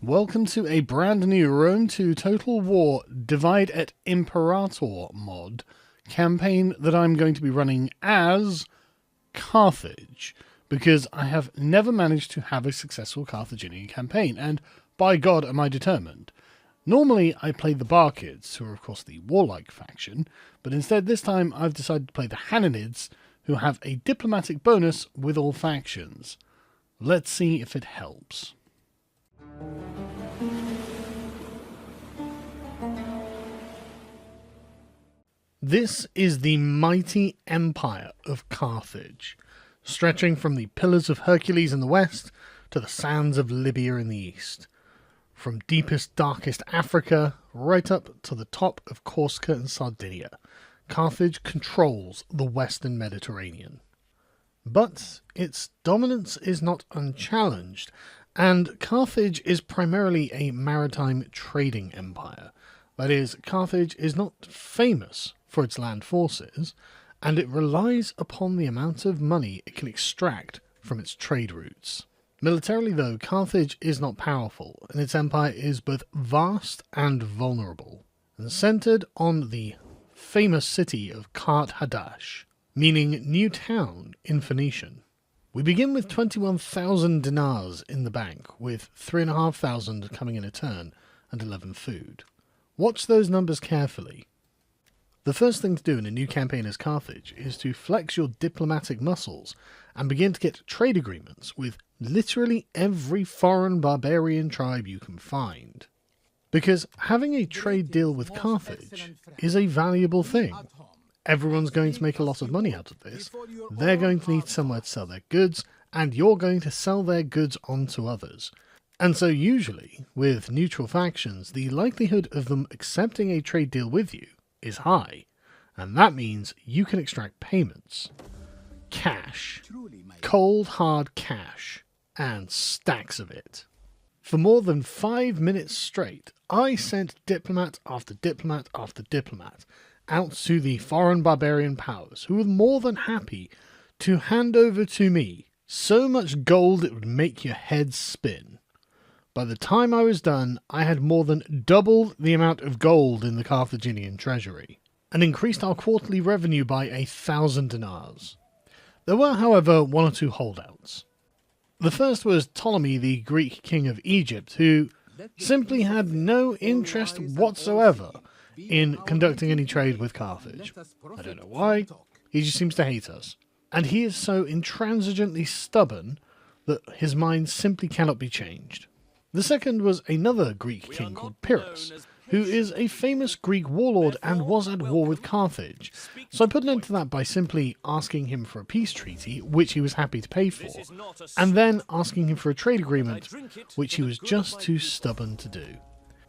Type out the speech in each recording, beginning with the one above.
Welcome to a brand new Rome 2 Total War Divide et Imperator mod campaign that I'm going to be running as Carthage, because I have never managed to have a successful Carthaginian campaign, and by God am I determined. Normally I play the Barkids, who are of course the warlike faction, but instead this time I've decided to play the Hananids, who have a diplomatic bonus with all factions. Let's see if it helps. This is the mighty empire of Carthage, stretching from the Pillars of Hercules in the west to the sands of Libya in the east. From deepest, darkest Africa right up to the top of Corsica and Sardinia, Carthage controls the western Mediterranean. But its dominance is not unchallenged, and Carthage is primarily a maritime trading empire. That is, Carthage is not famous for its land forces, and it relies upon the amount of money it can extract from its trade routes. Militarily, though, Carthage is not powerful, and its empire is both vast and vulnerable, and centered on the famous city of Carthage, meaning new town in Phoenician. We begin with 21,000 dinars in the bank, with 3,500 coming in a turn, and 11 food. Watch those numbers carefully. The first thing to do in a new campaign as Carthage is to flex your diplomatic muscles and begin to get trade agreements with literally every foreign barbarian tribe you can find. Because having a trade deal with Carthage is a valuable thing. Everyone's going to make a lot of money out of this. They're going to need somewhere to sell their goods, and you're going to sell their goods on to others. And so usually, with neutral factions, the likelihood of them accepting a trade deal with you is high, and that means you can extract payments. Cash. Cold hard cash. And stacks of it. For more than 5 minutes straight, I sent diplomat after diplomat after diplomat out to the foreign barbarian powers, who were more than happy to hand over to me so much gold it would make your head spin. By the time I was done, I had more than doubled the amount of gold in the Carthaginian treasury, and increased our quarterly revenue by 1,000 dinars. There were, however, one or two holdouts. The first was Ptolemy, the Greek king of Egypt, who simply had no interest whatsoever in conducting any trade with Carthage. I don't know why, he just seems to hate us. And he is so intransigently stubborn that his mind simply cannot be changed. The second was another Greek king called Pyrrhus, who is a famous Greek warlord and was at war with Carthage. So I put an end to that by simply asking him for a peace treaty, which he was happy to pay for, and then asking him for a trade agreement, which he was just too stubborn to do.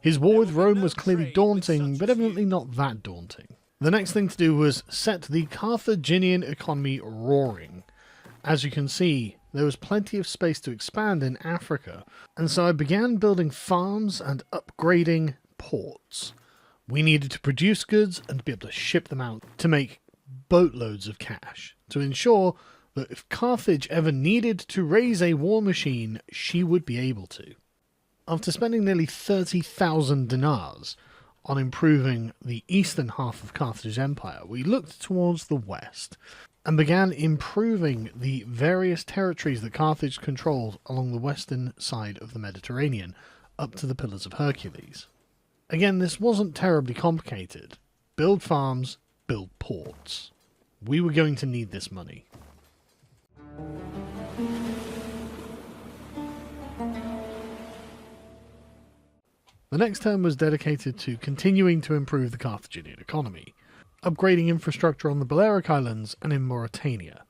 His war with Rome was clearly daunting, but evidently not that daunting. The next thing to do was set the Carthaginian economy roaring. As you can see, there was plenty of space to expand in Africa, and so I began building farms and upgrading ports. We needed to produce goods and to be able to ship them out to make boatloads of cash, to ensure that if Carthage ever needed to raise a war machine, she would be able to. After spending nearly 30,000 dinars on improving the eastern half of Carthage's empire, we looked towards the west and began improving the various territories that Carthage controlled along the western side of the Mediterranean, up to the Pillars of Hercules. Again, this wasn't terribly complicated. Build farms, build ports. We were going to need this money. The next term was dedicated to continuing to improve the Carthaginian economy, upgrading infrastructure on the Balearic Islands and in Mauritania.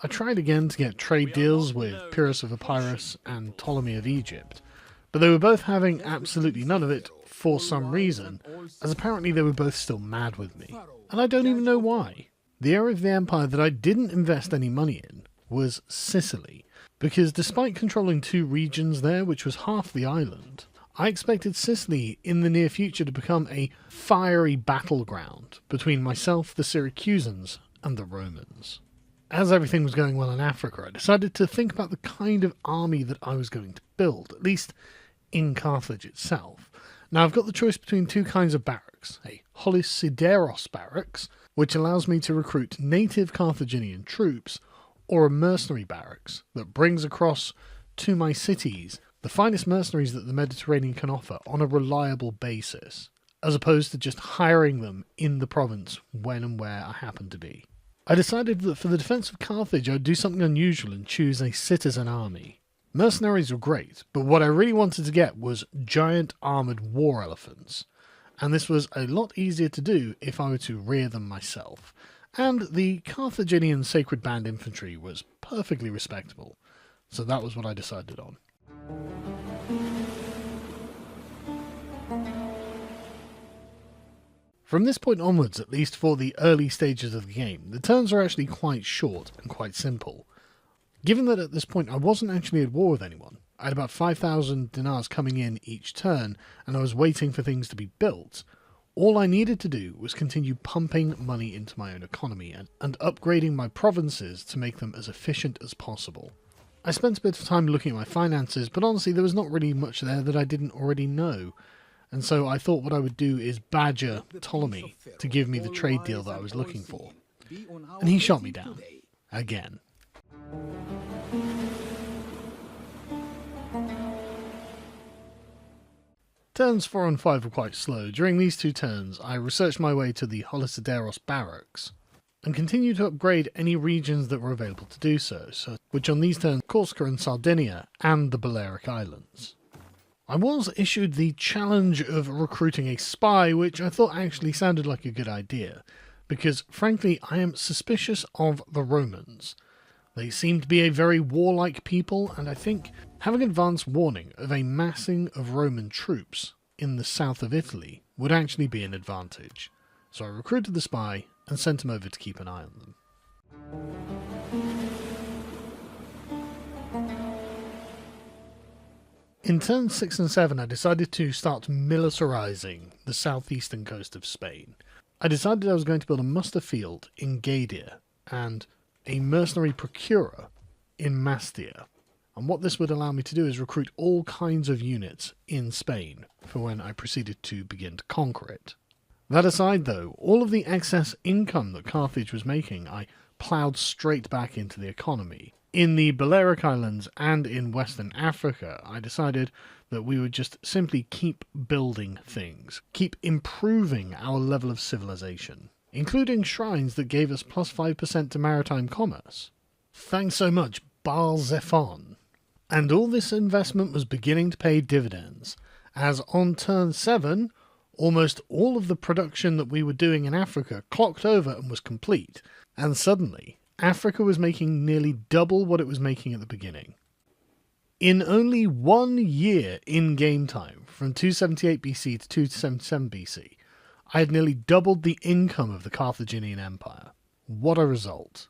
I tried again to get trade deals with Pyrrhus of Epirus and Ptolemy of Egypt, but they were both having absolutely none of it for some reason, as apparently they were both still mad with me, and I don't even know why. The area of the empire that I didn't invest any money in was Sicily, because despite controlling 2 regions there, which was half the island, I expected Sicily in the near future to become a fiery battleground between myself, the Syracusans, and the Romans. As everything was going well in Africa, I decided to think about the kind of army that I was going to build, at least in Carthage itself. Now I've got the choice between two kinds of barracks, a Holosideros barracks, which allows me to recruit native Carthaginian troops, or a mercenary barracks that brings across to my cities the finest mercenaries that the Mediterranean can offer on a reliable basis, as opposed to just hiring them in the province when and where I happen to be. I decided that for the defence of Carthage I'd do something unusual and choose a citizen army. Mercenaries were great, but what I really wanted to get was giant armoured war elephants, and this was a lot easier to do if I were to rear them myself, and the Carthaginian Sacred Band infantry was perfectly respectable, so that was what I decided on. From this point onwards, at least for the early stages of the game, the turns are actually quite short and quite simple. Given that at this point I wasn't actually at war with anyone, I had about 5,000 dinars coming in each turn, and I was waiting for things to be built, all I needed to do was continue pumping money into my own economy and upgrading my provinces to make them as efficient as possible. I spent a bit of time looking at my finances, but honestly there was not really much there that I didn't already know, and so I thought what I would do is badger Ptolemy to give me the trade deal that I was looking for. And he shot me down. Again. Turns 4 and 5 were quite slow. During these two turns, I researched my way to the Holosideros barracks, and continued to upgrade any regions that were available to do so, which on these turns Corsica and Sardinia, and the Balearic Islands. I was issued the challenge of recruiting a spy, which I thought actually sounded like a good idea, because frankly I am suspicious of the Romans. They seem to be a very warlike people, and I think having advance warning of a massing of Roman troops in the south of Italy would actually be an advantage. So I recruited the spy and sent him over to keep an eye on them. In turns 6 and 7 I decided to start militarizing the southeastern coast of Spain. I decided I was going to build a muster field in Gadia and a mercenary procurer in Mastia, and what this would allow me to do is recruit all kinds of units in Spain for when I proceeded to begin to conquer it. That aside though, all of the excess income that Carthage was making I ploughed straight back into the economy. In the Balearic Islands and in Western Africa, I decided that we would just simply keep building things, keep improving our level of civilization, including shrines that gave us plus 5% to maritime commerce. Thanks so much, Baal Zephon. And all this investment was beginning to pay dividends, as on turn 7, almost all of the production that we were doing in Africa clocked over and was complete, and suddenly Africa was making nearly double what it was making at the beginning. In only 1 year in game time, from 278 BC to 277 BC, I had nearly doubled the income of the Carthaginian Empire. What a result.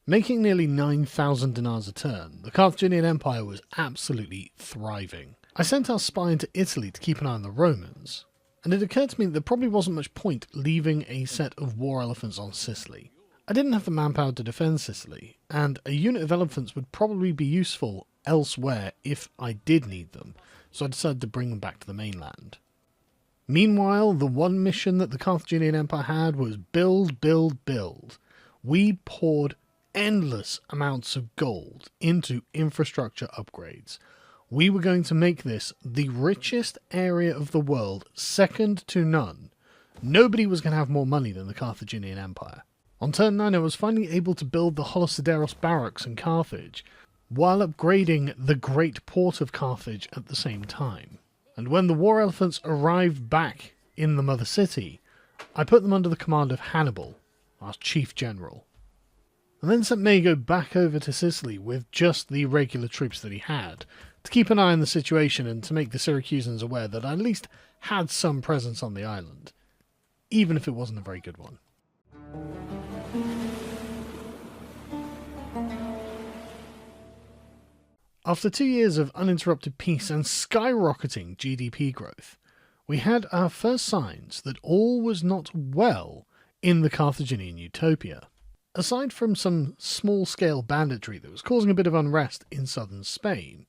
Making nearly 9,000 dinars a turn, the Carthaginian Empire was absolutely thriving. I sent our spy into Italy to keep an eye on the Romans, and it occurred to me that there probably wasn't much point leaving a set of war elephants on Sicily. I didn't have the manpower to defend Sicily, and a unit of elephants would probably be useful elsewhere if I did need them, so I decided to bring them back to the mainland. Meanwhile, the one mission that the Carthaginian Empire had was build, build, build. We poured endless amounts of gold into infrastructure upgrades. We were going to make this the richest area of the world, second to none. Nobody was going to have more money than the Carthaginian Empire. On turn 9 I was finally able to build the Holosideros barracks in Carthage, while upgrading the great port of Carthage at the same time. And when the war elephants arrived back in the mother city, I put them under the command of Hannibal, our chief general, and then sent Mago back over to Sicily with just the regular troops that he had, to keep an eye on the situation and to make the Syracusans aware that I at least had some presence on the island, even if it wasn't a very good one. After 2 years of uninterrupted peace and skyrocketing GDP growth, we had our first signs that all was not well in the Carthaginian utopia. Aside from some small-scale banditry that was causing a bit of unrest in southern Spain,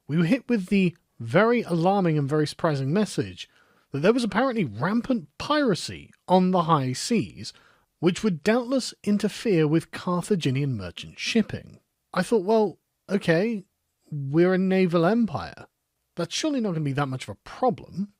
we were hit with the very alarming and very surprising message that there was apparently rampant piracy on the high seas, which would doubtless interfere with Carthaginian merchant shipping. I thought, well, okay, we're a naval empire. That's surely not going to be that much of a problem.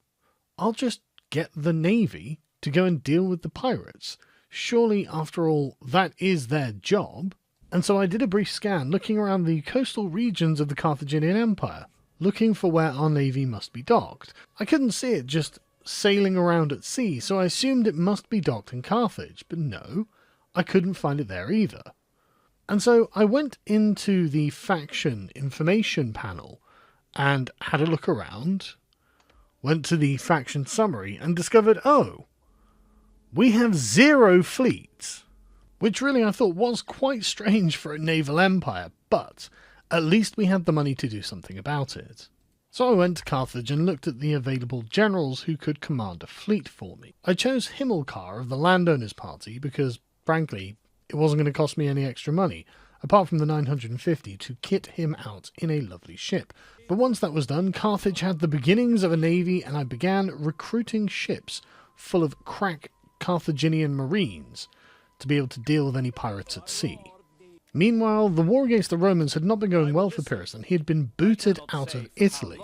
I'll just get the navy to go and deal with the pirates. Surely, after all, that is their job. And so I did a brief scan looking around the coastal regions of the Carthaginian Empire, looking for where our navy must be docked. I couldn't see it just sailing around at sea, so I assumed it must be docked in Carthage, but no, I couldn't find it there either. And so I went into the faction information panel and had a look around, went to the faction summary and discovered, oh, we have 0 fleets, which really I thought was quite strange for a naval empire, but at least we had the money to do something about it. So I went to Carthage and looked at the available generals who could command a fleet for me. I chose Himmelcar of the Landowners Party because, frankly, it wasn't going to cost me any extra money, apart from the 950 to kit him out in a lovely ship. But once that was done, Carthage had the beginnings of a navy, and I began recruiting ships full of crack Carthaginian marines to be able to deal with any pirates at sea. Meanwhile, the war against the Romans had not been going well for Pyrrhus, and he had been booted out of Italy.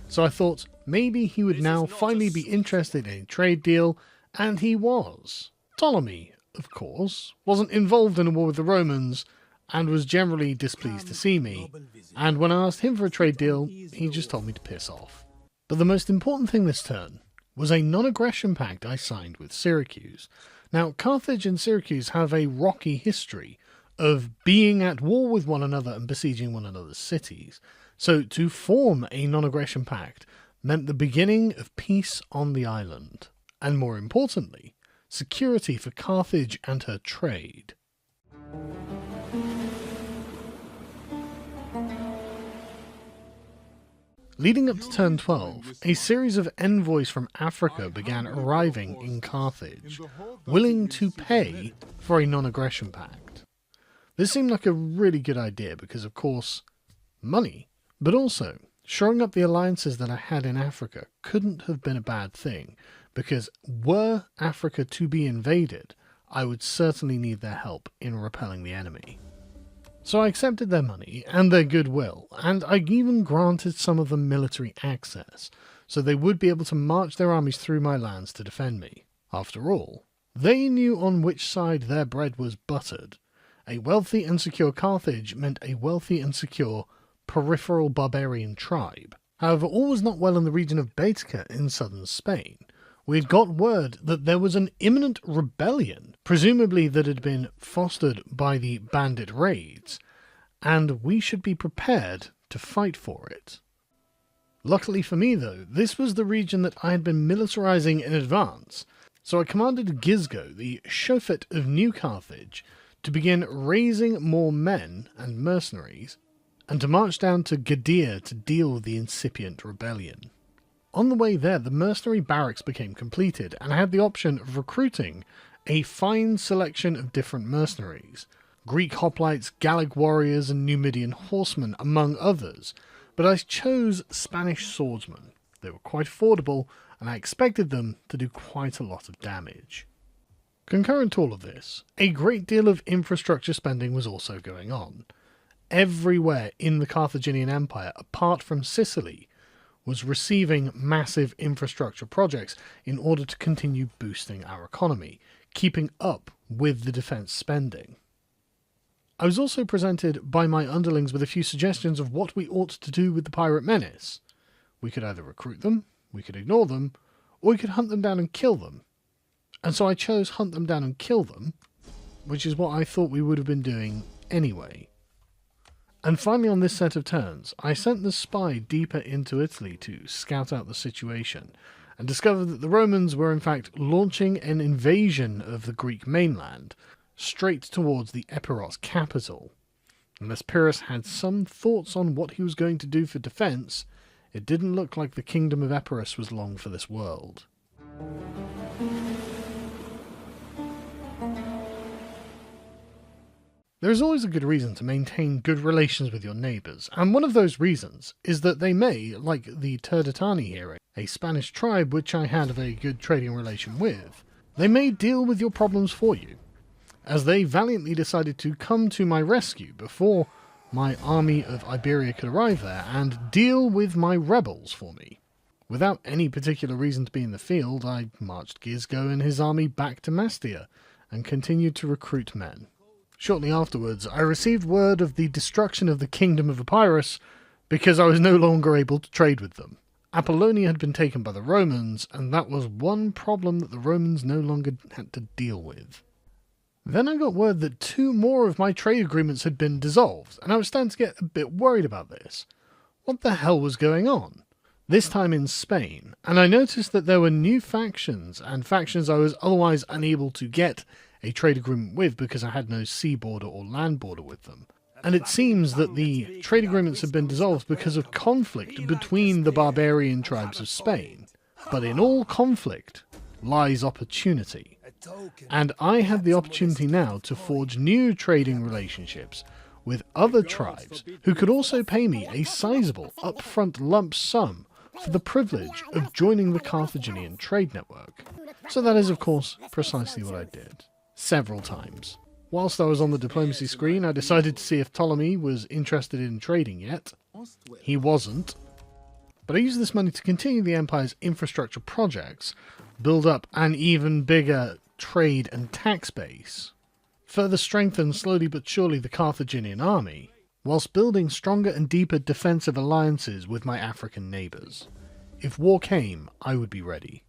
So I thought maybe he would now finally be interested in a trade deal, and he was. Ptolemy, of course, wasn't involved in a war with the Romans, and was generally displeased to see me, and when I asked him for a trade deal, he just told me to piss off. But the most important thing this turn was a non-aggression pact I signed with Syracuse. Now, Carthage and Syracuse have a rocky history of being at war with one another and besieging one another's cities. So to form a non-aggression pact meant the beginning of peace on the island, and more importantly, security for Carthage and her trade. Leading up to turn 12, a series of envoys from Africa began arriving in Carthage, willing to pay for a non-aggression pact. This seemed like a really good idea because, of course, money, but also shoring up the alliances that I had in Africa couldn't have been a bad thing, because were Africa to be invaded, I would certainly need their help in repelling the enemy. So I accepted their money and their goodwill, and I even granted some of them military access, so they would be able to march their armies through my lands to defend me. After all, they knew on which side their bread was buttered. A wealthy and secure Carthage meant a wealthy and secure peripheral barbarian tribe. However, all was not well in the region of Baetica in southern Spain. We had got word that there was an imminent rebellion, presumably that had been fostered by the bandit raids, and we should be prepared to fight for it. Luckily for me, though, this was the region that I had been militarizing in advance, so I commanded Gisgo, the Shofet of New Carthage, to begin raising more men and mercenaries, and to march down to Gadir to deal with the incipient rebellion. On the way there, the mercenary barracks became completed, and I had the option of recruiting a fine selection of different mercenaries, Greek hoplites, Gallic warriors, and Numidian horsemen, among others, but I chose Spanish swordsmen. They were quite affordable, and I expected them to do quite a lot of damage. Concurrent to all of this, a great deal of infrastructure spending was also going on. Everywhere in the Carthaginian Empire, apart from Sicily, was receiving massive infrastructure projects in order to continue boosting our economy, keeping up with the defence spending. I was also presented by my underlings with a few suggestions of what we ought to do with the pirate menace. We could either recruit them, we could ignore them, or we could hunt them down and kill them. And so I chose hunt them down and kill them, which is what I thought we would have been doing anyway. And finally, on this set of turns, I sent the spy deeper into Italy to scout out the situation, and discovered that the Romans were in fact launching an invasion of the Greek mainland, straight towards the Epirus capital. Unless Pyrrhus had some thoughts on what he was going to do for defence, it didn't look like the kingdom of Epirus was long for this world. There is always a good reason to maintain good relations with your neighbours, and one of those reasons is that they may, like the Turdetani here, a Spanish tribe which I had a very good trading relation with, they may deal with your problems for you, as they valiantly decided to come to my rescue before my army of Iberia could arrive there and deal with my rebels for me. Without any particular reason to be in the field, I marched Gisgo and his army back to Mastia and continued to recruit men. Shortly afterwards, I received word of the destruction of the kingdom of Epirus because I was no longer able to trade with them. Apollonia had been taken by the Romans, and that was one problem that the Romans no longer had to deal with. Then I got word that 2 more of my trade agreements had been dissolved, and I was starting to get a bit worried about this. What the hell was going on? This time in Spain, and I noticed that there were new factions, and factions I was otherwise unable to get a trade agreement with because I had no sea border or land border with them. And it seems that the trade agreements have been dissolved because of conflict between the barbarian tribes of Spain. But in all conflict lies opportunity. And I had the opportunity now to forge new trading relationships with other tribes who could also pay me a sizable upfront lump sum for the privilege of joining the Carthaginian trade network. So that is, of course, precisely what I did. Several times. Whilst I was on the diplomacy screen, I decided to see if Ptolemy was interested in trading yet. He wasn't. But I used this money to continue the Empire's infrastructure projects, build up an even bigger trade and tax base, further strengthen slowly but surely the Carthaginian army, whilst building stronger and deeper defensive alliances with my African neighbours. If war came, I would be ready.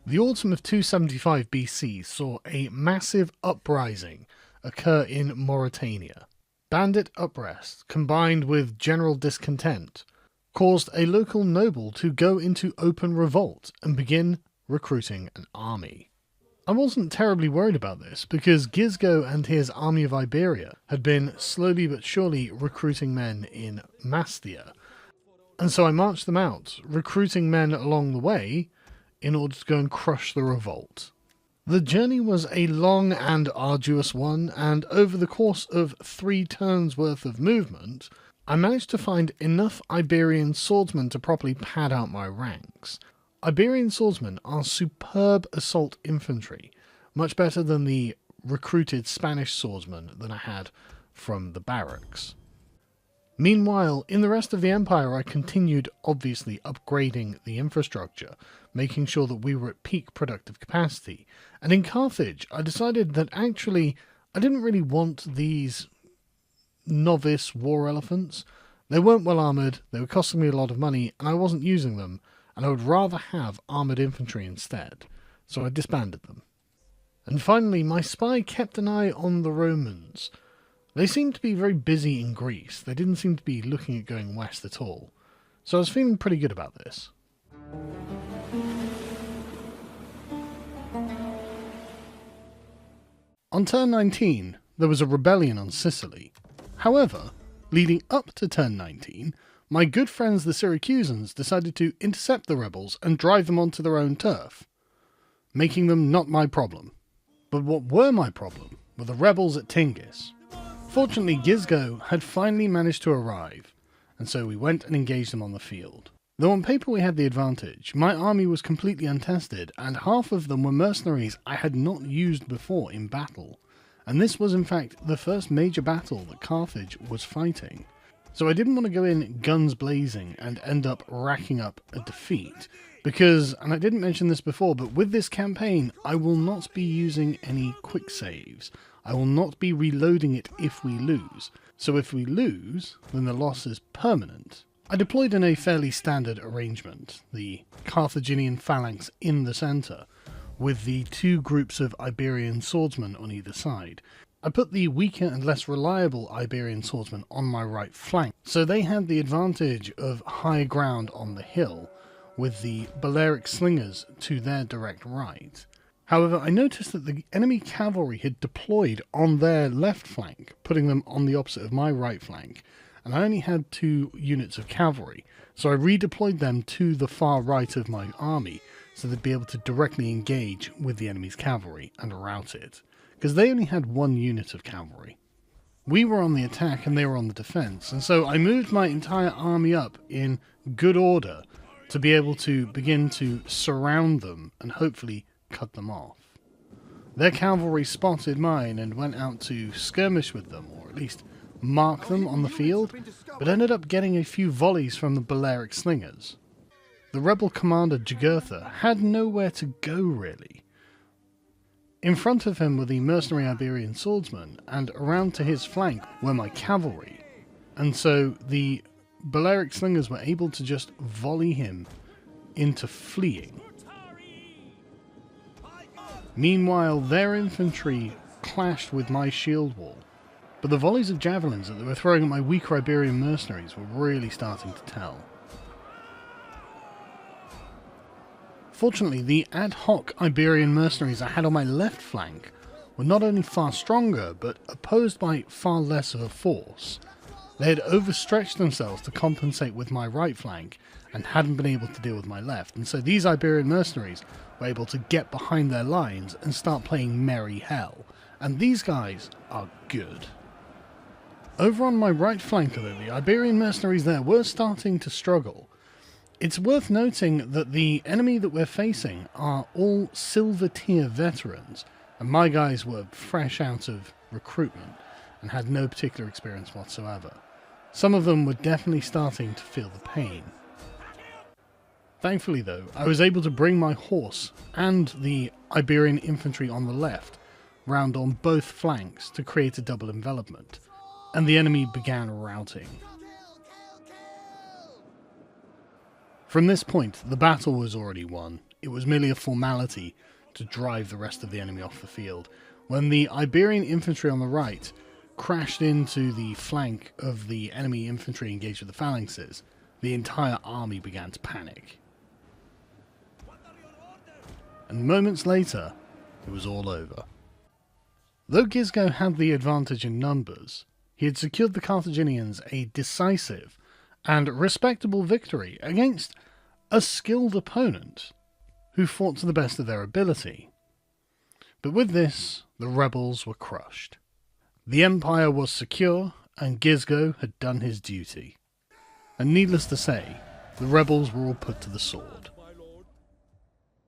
The autumn of 275 BC saw a massive uprising occur in Mauritania. Bandit unrest, combined with general discontent, caused a local noble to go into open revolt and begin recruiting an army. I wasn't terribly worried about this because Gisgo and his army of Iberia had been slowly but surely recruiting men in Mastia, and so I marched them out, recruiting men along the way in order to go and crush the revolt. The journey was a long and arduous one, and over the course of 3 turns worth of movement, I managed to find enough Iberian swordsmen to properly pad out my ranks. Iberian swordsmen are superb assault infantry, much better than the recruited Spanish swordsmen that I had from the barracks. Meanwhile, in the rest of the Empire, I continued, obviously, upgrading the infrastructure, making sure that we were at peak productive capacity. And in Carthage, I decided that actually I didn't really want these novice war elephants. They weren't well armoured, they were costing me a lot of money, and I wasn't using them, and I would rather have armoured infantry instead. So I disbanded them. And finally, my spy kept an eye on the Romans. They seemed to be very busy in Greece. They didn't seem to be looking at going west at all. So I was feeling pretty good about this. On turn 19, there was a rebellion on Sicily. However, leading up to turn 19, my good friends the Syracusans decided to intercept the rebels and drive them onto their own turf, making them not my problem. But what were my problem were the rebels at Tingis. Fortunately, Gisgo had finally managed to arrive, and so we went and engaged them on the field. Though on paper we had the advantage, my army was completely untested, and half of them were mercenaries I had not used before in battle, and this was in fact the first major battle that Carthage was fighting. So I didn't want to go in guns blazing and end up racking up a defeat, because, and I didn't mention this before, but with this campaign I will not be using any quick saves. I will not be reloading it if we lose. So if we lose, then the loss is permanent. I deployed in a fairly standard arrangement, the Carthaginian phalanx in the centre, with the 2 groups of Iberian swordsmen on either side. I put the weaker and less reliable Iberian swordsmen on my right flank, so they had the advantage of high ground on the hill, with the Balearic slingers to their direct right. However, I noticed that the enemy cavalry had deployed on their left flank, putting them on the opposite of my right flank, and I only had 2 units of cavalry, so I redeployed them to the far right of my army, so they'd be able to directly engage with the enemy's cavalry and rout it, because they only had one unit of cavalry. We were on the attack and they were on the defense, and so I moved my entire army up in good order to be able to begin to surround them and hopefully cut them off. Their cavalry spotted mine and went out to skirmish with them, or at least mark them on the field, but ended up getting a few volleys from the Balearic slingers. The rebel commander Jugurtha had nowhere to go really. In front of him were the mercenary Iberian swordsmen, and around to his flank were my cavalry, and so the Balearic slingers were able to just volley him into fleeing. Meanwhile, their infantry clashed with my shield wall, but the volleys of javelins that they were throwing at my weaker Iberian mercenaries were really starting to tell. Fortunately, the ad hoc Iberian mercenaries I had on my left flank were not only far stronger, but opposed by far less of a force. They had overstretched themselves to compensate with my right flank and hadn't been able to deal with my left, and so these Iberian mercenaries were able to get behind their lines and start playing merry hell, and these guys are good. Over on my right flank, though, the Iberian mercenaries there were starting to struggle. It's worth noting that the enemy that we're facing are all silver tier veterans, and my guys were fresh out of recruitment and had no particular experience whatsoever. Some of them were definitely starting to feel the pain. Thankfully though, I was able to bring my horse and the Iberian infantry on the left round on both flanks to create a double envelopment, and the enemy began routing. From this point, the battle was already won. It was merely a formality to drive the rest of the enemy off the field. When the Iberian infantry on the right crashed into the flank of the enemy infantry engaged with the phalanxes, the entire army began to panic. And moments later, it was all over. Though Gisgo had the advantage in numbers, he had secured the Carthaginians a decisive and respectable victory against a skilled opponent who fought to the best of their ability. But with this, the rebels were crushed. The empire was secure, and Gisgo had done his duty. And needless to say, the rebels were all put to the sword.